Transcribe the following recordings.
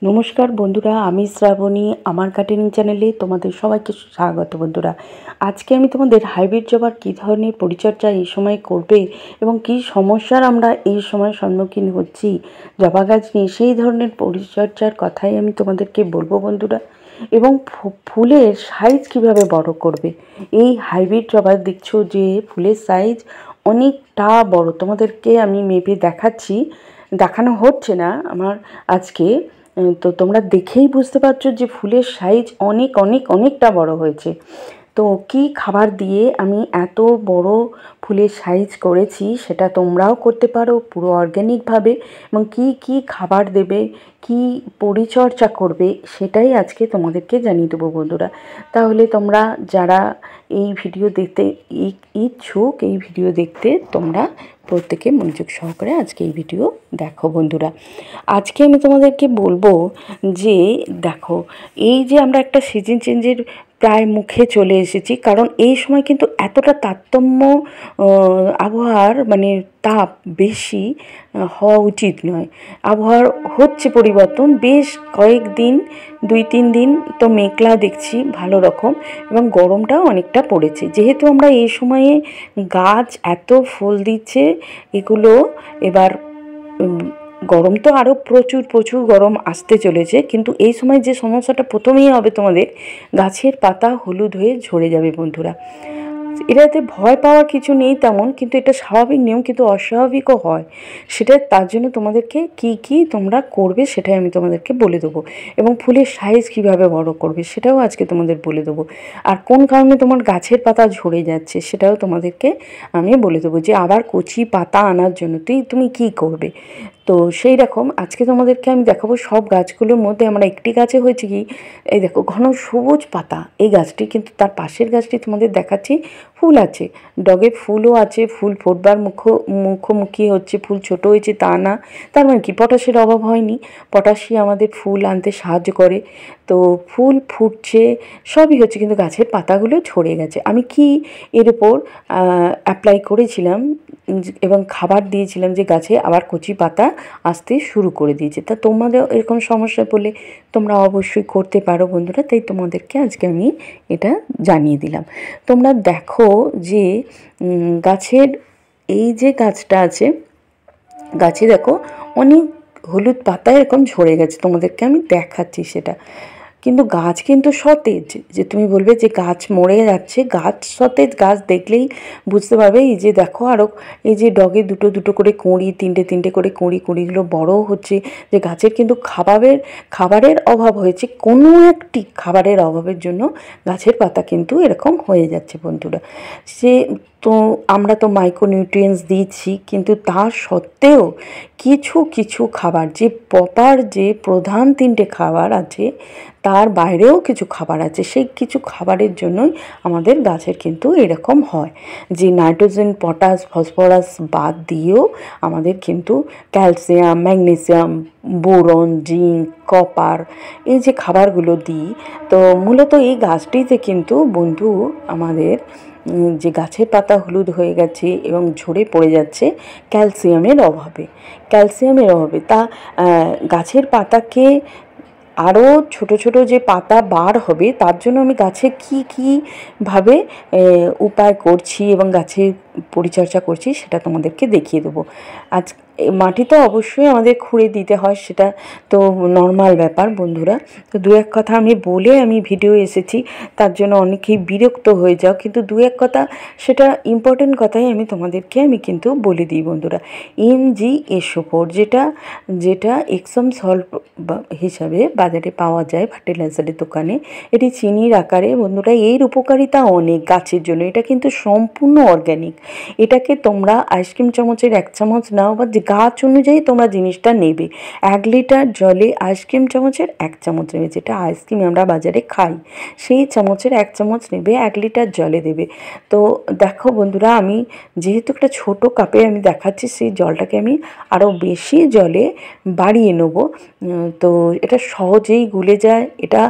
নমস্কার বন্ধুরা, আমি শ্রাবণী। আমার গার্ডেনিং চ্যানেলে তোমাদের সবাইকে স্বাগত। বন্ধুরা, আজকে আমি তোমাদের হাইব্রিড জবার কী ধরনের পরিচর্যা এই সময় করবে এবং কী সমস্যার আমরা এই সময় সম্মুখীন হচ্ছি জবা গাছ নিয়ে, সেই ধরনের পরিচর্যার কথাই আমি তোমাদেরকে বলবো বন্ধুরা। এবং ফুলের সাইজ কিভাবে বড় করবে। এই হাইব্রিড জবা দেখছো যে ফুলের সাইজ অনেকটা বড়, তোমাদেরকে আমি মেপে দেখাচ্ছি, দেখানো হচ্ছে না আমার আজকে। তো তোমরা দেখেই বুঝতে পারছো যে ফুলের সাইজ অনেক অনেক অনেকটা বড় হয়েছে। তো কি খাবার দিয়ে আমি এত বড় ফুলের সাইজ করেছি সেটা তোমরাও করতে পারো পুরো অর্গ্যানিকভাবে। এবং কি কি খাবার দেবে, কি পরিচর্যা করবে, সেটাই আজকে তোমাদেরকে জানিয়ে দেবো বন্ধুরা। তাহলে তোমরা যারা এই ভিডিও দেখতে ইচ্ছুক, এই ভিডিও দেখতে তোমরা প্রত্যেকে মনোযোগ সহকারে আজকে এই ভিডিও দেখো বন্ধুরা। আজকে আমি তোমাদেরকে বলবো যে দেখো, এই যে আমরা একটা সিজন চেঞ্জের প্রায় মুখে চলে এসেছি, কারণ এই সময় কিন্তু এতটা তারতম্য আবহাওয়ার মানে তাপ বেশি হওয়া উচিত নয়। আবহাওয়ার হচ্ছে পরিবর্তন, বেশ কয়েকদিন 2-3 দিন তো মেঘলা দেখছি ভালো রকম, এবং গরমটাও অনেকটা পড়েছে। যেহেতু আমরা এই সময়ে গাছ এত ফুল দিচ্ছে, এগুলো এবার গরম তো আরও প্রচুর প্রচুর গরম আসতে চলেছে, কিন্তু এই সময় যে সমস্যাটা প্রথমেই হবে তোমাদের, গাছের পাতা হলুদ হয়ে ঝরে যাবে বন্ধুরা। এটাতে ভয় পাওয়ার কিছু নেই তেমন, কিন্তু এটা স্বাভাবিক নিয়ম, কিন্তু অস্বাভাবিকও হয়। সেটা তার জন্য তোমাদেরকে কি কি তোমরা করবে সেটাই আমি তোমাদেরকে বলে দেবো, এবং ফুলের সাইজ কিভাবে বড় করবে সেটাও আজকে তোমাদের বলে দেবো। আর কোন কারণে তোমার গাছের পাতা ঝরে যাচ্ছে সেটাও তোমাদেরকে আমি বলে দেবো, যে আবার কচি পাতা আনার জন্য তুমি কি করবে। তো সেই রকম আজকে তোমাদেরকে আমি দেখাবো সব গাছগুলোর মধ্যে। আমরা একটি গাছে হয়েছে কি, এই দেখো ঘন সবুজ পাতা, এই গাছটি, কিন্তু তার পাশের গাছটি তোমাদের দেখাচ্ছি ফুল আছে, ডগে ফুলও আছে, ফুল ফোটবার মুখোমুখি হচ্ছে, ফুল ছোট হয়েছে তা না। তার মানে কি, পটাশের অভাব হয়নি, পটাশই আমাদের ফুল আনতে সাহায্য করে। তো ফুল ফুটছে, সবই হচ্ছে, কিন্তু গাছের পাতাগুলো ঝরে গেছে। আমি কি এর উপর অ্যাপ্লাই করেছিলাম এবং খাবার দিয়েছিলাম যে গাছে আবার কচি পাতা আসতে শুরু করে দিয়েছে। তা তোমাদের এরকম সমস্যা পড়লে তোমরা অবশ্যই করতে পারো বন্ধুরা, তাই তোমাদেরকে আজকে আমি এটা জানিয়ে দিলাম। তোমরা দেখো যে গাছের এই যে গাছটা আছে, গাছে দেখো অনেক হলুদ পাতা এরকম ঝরে গেছে, তোমাদেরকে আমি দেখাচ্ছি সেটা। কিন্তু গাছ কিন্তু সতেজ, যে তুমি বলবে যে গাছ মরে যাচ্ছে, গাছ সতেজ, গাছ দেখলেই বুঝতে পারবে। এই যে দেখো আরও এই যে ডগে দুটো দুটো করে কুঁড়ি, তিনটে তিনটে করে কুঁড়িগুলো বড়ও হচ্ছে, যে গাছের কিন্তু খাবারের অভাব হয়েছে, কোনো একটি খাবারের অভাবের জন্য গাছের পাতা কিন্তু এরকম হয়ে যাচ্ছে বন্ধুরা। সে তো আমরা তো মাইক্রোনিউট্রিয়েন্টস দিচ্ছি, কিন্তু তা সত্ত্বেও কিছু কিছু খাবার, যে প্রপার যে প্রধান 3টে খাবার আছে, তার বাইরেও কিছু খাবার আছে, সেই কিছু খাবারের জন্যই আমাদের গাছের কিন্তু এরকম হয়, যে নাইট্রোজেন, পটাশ, ফসফরাস বাদ দিয়েও আমাদের কিন্তু calcium, magnesium, boron, zinc, copper, এই যে খাবারগুলো দিই। তো মূলত এই গাছটিতে কিন্তু বন্ধু আমাদের যে গাছের পাতা হলুদ হয়ে গেছে এবং ঝরে পড়ে যাচ্ছে ক্যালসিয়ামের অভাবে। তা গাছের পাতাকে আরও ছোট ছোট যে পাতা বার হবে, তার জন্য আমি গাছে কী কীভাবে উপায় করছি এবং গাছের পরিচর্যা করছি সেটা তোমাদেরকে দেখিয়ে দেবো। আজ মাটি তো অবশ্যই আমাদের খুঁড়ে দিতে হয়, সেটা তো নর্মাল ব্যাপার বন্ধুরা। তো দু এক কথা আমি বলে আমি ভিডিও এসেছি, তার জন্য অনেকেই বিরক্ত হয়ে যাও, কিন্তু দু এক কথা সেটা ইম্পর্টেন্ট কথাই আমি তোমাদেরকে কিন্তু বলে দিই বন্ধুরা। MgSO4 যেটা এক্সম সল্ট হিসাবে বাজারে পাওয়া যায় ফার্টিলাইজারের দোকানে, এটি চিনির আকারে বন্ধুরা। এর উপকারিতা অনেক গাছের জন্য, এটা কিন্তু সম্পূর্ণ অর্গ্যানিক। এটাকে তোমরা আইসক্রিম চামচের 1 চামচ নাও, বা গাছ অনুযায়ী তোমরা জিনিসটা নেবে। 1 লিটার জলে আইসক্রিম চামচের 1 চামচ নেবে, যেটা আইসক্রিম আমরা বাজারে খাই সেই চামচের 1 চামচ নেবে, 1 লিটার জলে দেবে। তো দেখো বন্ধুরা, আমি যেহেতু একটা ছোট কাপে আমি দেখাচ্ছি, সেই জলটাকে আমি আরও বেশি জলে বাড়িয়ে নেব। তো এটা সহজেই গুলে যায়, এটা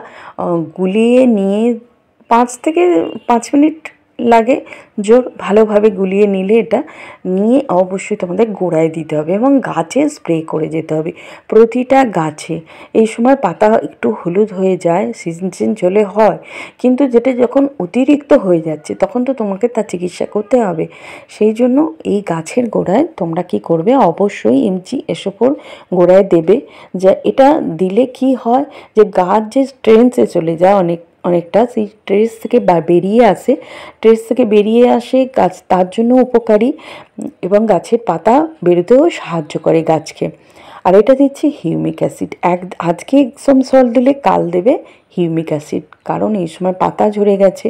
গুলিয়ে নিয়ে 5 থেকে 5 মিনিট লাগে জোর ভালোভাবে গুলিয়ে নিলে এটা নিয়ে অবশ্যই তোমাদের গোড়ায় দিতে হবে এবং গাছে স্প্রে করে যেতে হবে প্রতিটা গাছে। এই সময় পাতা একটু হলুদ হয়ে যায়, সিজন চেঞ্জ হলে হয়, কিন্তু যেটা যখন অতিরিক্ত হয়ে যাচ্ছে তখন তো তোমাকে তার চিকিৎসা করতে হবে। সেই জন্য এই গাছের গোড়ায় তোমরা কি করবে, অবশ্যই এসোফোর গোড়ায় দেবে। যা এটা দিলে কি হয়, যে গাছ যে স্ট্রেন্থে চলে যায় অনেকটা, সেই ট্রেস থেকে বেরিয়ে আসে, ট্রেস থেকে বেরিয়ে আসে গাছ, তার জন্য উপকারী এবং গাছের পাতা বেরোতেও সাহায্য করে গাছকে। আর এটা দিচ্ছি হিউমিক অ্যাসিড। আজকে এক্সম সল্ট দিলে কাল দেবে হিউমিক অ্যাসিড, কারণ এই সময় পাতা ঝরে গেছে,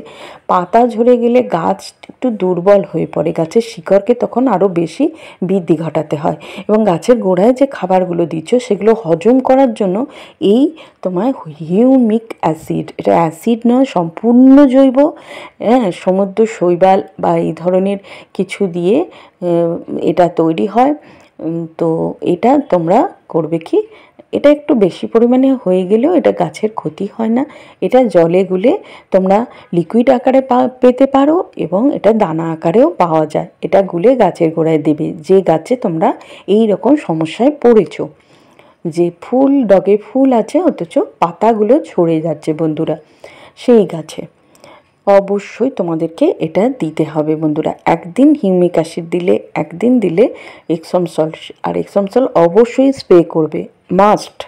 পাতা ঝরে গেলে গাছ একটু দুর্বল হয়ে পড়ে, গাছের শিকড়কে তখন আরও বেশি বৃদ্ধি ঘটাতে হয় এবং গাছের গোড়ায় যে খাবারগুলো দিচ্ছ সেগুলো হজম করার জন্য এই তোমার হিউমিক অ্যাসিড, এটা অ্যাসিড নয়, সম্পূর্ণ জৈব, সমুদ্র শৈবাল বা এই ধরনের কিছু দিয়ে এটা তৈরি হয়। তো এটা তোমরা করবে কি, এটা একটু বেশি পরিমাণে হয়ে গেলেও এটা গাছের ক্ষতি হয় না। এটা জলে গুলে তোমরা লিকুইড আকারে পেতে পারো এবং এটা দানা আকারেও পাওয়া যায়। এটা গুলে গাছের গোড়ায় দেবে যে গাছে তোমরা এই রকম সমস্যায় পড়েছো, যে ডগে ফুল আছে অথচ পাতাগুলো ঝরে যাচ্ছে বন্ধুরা, সেই গাছে অবশ্যই তোমাদেরকে এটা দিতে হবে বন্ধুরা। একদিন হিউমিক অ্যাসিড দিলে, একদিন দিলে এক্সম সল্ট, আর এক্সম সল্ট অবশ্যই স্প্রে করবে, মাস্ট।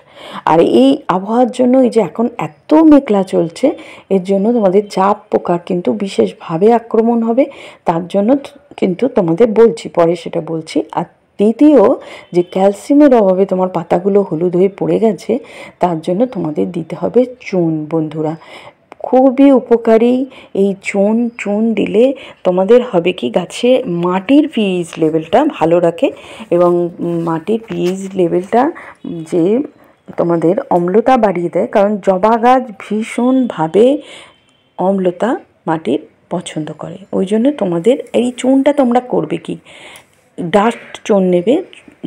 আর এই আবহাওয়ার জন্য, এই যে এখন এত মেঘলা চলছে, এর জন্য তোমাদের জাপ পোকার কিন্তু বিশেষভাবে আক্রমণ হবে, তার জন্য কিন্তু তোমাদের বলছি, পরে সেটা বলছি। আর দ্বিতীয়, যে ক্যালসিয়ামের অভাবে তোমার পাতাগুলো হলুদ হয়ে পড়ে গেছে, তার জন্য তোমাদের দিতে হবে চুন বন্ধুরা, খুবই উপকারী এই চুন দিলে তোমাদের হবে কি, গাছে মাটির পিএইচ লেভেলটা ভালো রাখে এবং মাটির পিএইচ লেভেলটা যে তোমাদের অম্লতা বাড়িয়ে দেয়, কারণ জবা গাছ ভীষণভাবে অম্লতা মাটির পছন্দ করে। ওই জন্য তোমাদের এই চুনটা তোমরা করবে কি, ডাস্ট চুন নেবে,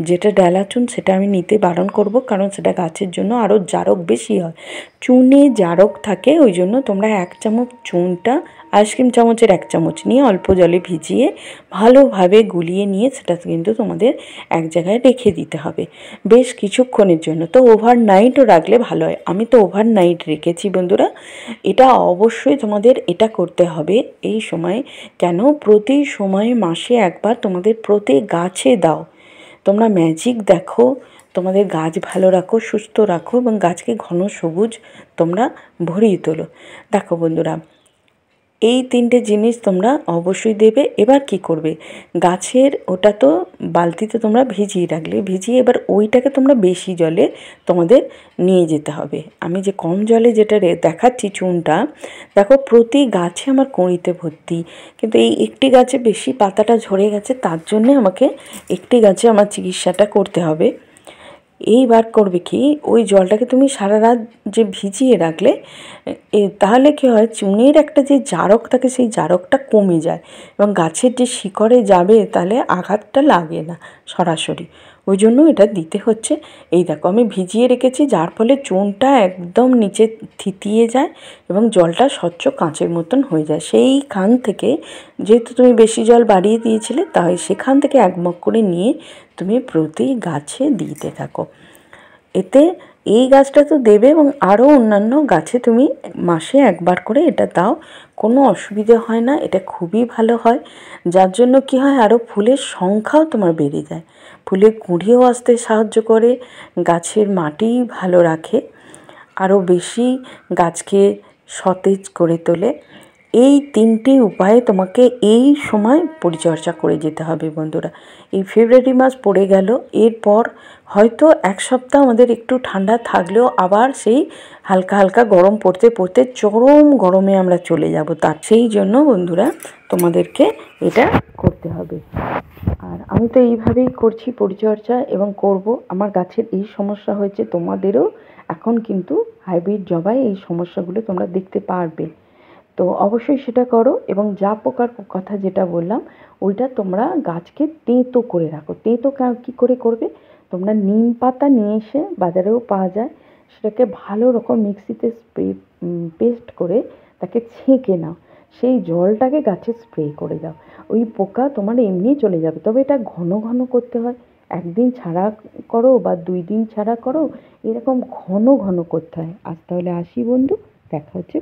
যেটা ডালা চুন সেটা আমি নিতে বারণ করব, কারণ সেটা গাছের জন্য আরও জারক বেশি হয়, চুনে জারক থাকে। ওই জন্য তোমরা 1 চামচ চুনটা আইসক্রিম চামচের 1 চামচ নিয়ে অল্প জলে ভিজিয়ে ভালোভাবে গুলিয়ে নিয়ে সেটা কিন্তু তোমাদের এক জায়গায় রেখে দিতে হবে বেশ কিছুক্ষণের জন্য। তো ওভারনাইটও রাখলে ভালো হয়, আমি তো ওভারনাইট রেখেছি বন্ধুরা। এটা অবশ্যই তোমাদের এটা করতে হবে এই সময়। কেন, প্রতি সময় মাসে একবার তোমাদের প্রতি গাছে দাও। তোমরা ম্যাজিক দেখো, তোমাদের গাছ ভালো রাখো, সুস্থ রাখো এবং গাছকে ঘন সবুজ তোমরা ভরিয়ে তোলো। দেখো বন্ধুরা, এই 3টে জিনিস তোমরা অবশ্যই দেবে। এবার কি করবে, গাছের ওটা তো বালতিতে তোমরা ভিজিয়ে রাখলে, ভিজিয়ে এবার ওইটাকে তোমরা বেশি জলে তোমাদের নিয়ে যেতে হবে। আমি যে কম জলে যেটা দেখাচ্ছি চুনটা, দেখো প্রতি গাছে আমার কড়িতে ভর্তি, কিন্তু এই একটি গাছে বেশি পাতাটা ঝরে গেছে, তার জন্যে আমাকে একটি গাছে আমার চিকিৎসাটা করতে হবে। এইবার করবে কি, ওই জলটাকে তুমি সারা রাত যে ভিজিয়ে রাখলে, তাহলে কী হয়, চুনের একটা যে জারক থাকে সেই জারকটা কমে যায় এবং গাছের যে শিকড়ে যাবে তাহলে আঘাতটা লাগে না সরাসরি। ওই জন্য এটা দিতে হচ্ছে। এই দেখো আমি ভিজিয়ে রেখেছি, যার ফলে চুনটা একদম নিচে থিতিয়ে যায় এবং জলটা স্বচ্ছ কাঁচের মতন হয়ে যায়। সেইখান থেকে, যেহেতু তুমি বেশি জল বাড়িয়ে দিয়েছিলে, তাই সেখান থেকে 1 মগ করে নিয়ে তুমি প্রতি গাছে দিতে থাকো। এতে এই গাছটা তো দেবে এবং আরও অন্যান্য গাছে তুমি মাসে একবার করে এটা দাও, কোনো অসুবিধে হয় না, এটা খুবই ভালো হয়। যার জন্য কি হয়, আরও ফুলের সংখ্যাও তোমার বেড়ে যায়, ফুলের কুঁড়িও আসতে সাহায্য করে, গাছের মাটি ভালো রাখে, আরও বেশি গাছকে সতেজ করে তোলে। এই 3টে উপায়ে তোমাকে এই সময় পরিচর্যা করে যেতে হবে বন্ধুরা। এই ফেব্রুয়ারি মাস পড়ে গেল, এরপর হয়তো 1 সপ্তাহ আমাদের একটু ঠান্ডা থাকলেও আবার সেই হালকা হালকা গরম পড়তে পড়তে চরম গরমে আমরা চলে যাব। তার সেই জন্য বন্ধুরা তোমাদেরকে এটা করতে হবে। আর আমি তো এইভাবেই করছি পরিচর্যা এবং করব। আমার গাছের এই সমস্যা হয়েছে, তোমাদেরও এখন কিন্তু হাইব্রিড জবায় এই সমস্যাগুলো তোমরা দেখতে পারবে। তো অবশ্যই সেটা করো। এবং যা পোকার কথা যেটা বললাম, ওইটা তোমরা গাছকে তেঁতো করে রাখো। তেঁতো কী করে করবে, তোমরা নিম পাতা নিয়ে এসে, বাজারেও পাওয়া যায়, সেটাকে ভালো রকম মিক্সিতে পেস্ট করে তাকে ছেঁকে নাও। সেই জলটাকে গাছে স্প্রে করে দাও। ওই পোকা তোমার এমনিই চলে যাবে। তবে এটা ঘন ঘন করতে হয়, একদিন ছাড়া করো বা 2 দিন ছাড়া করো, এরকম ঘন ঘন করতে হয়। আজ তাহলে আসি বন্ধু, দেখা হচ্ছে।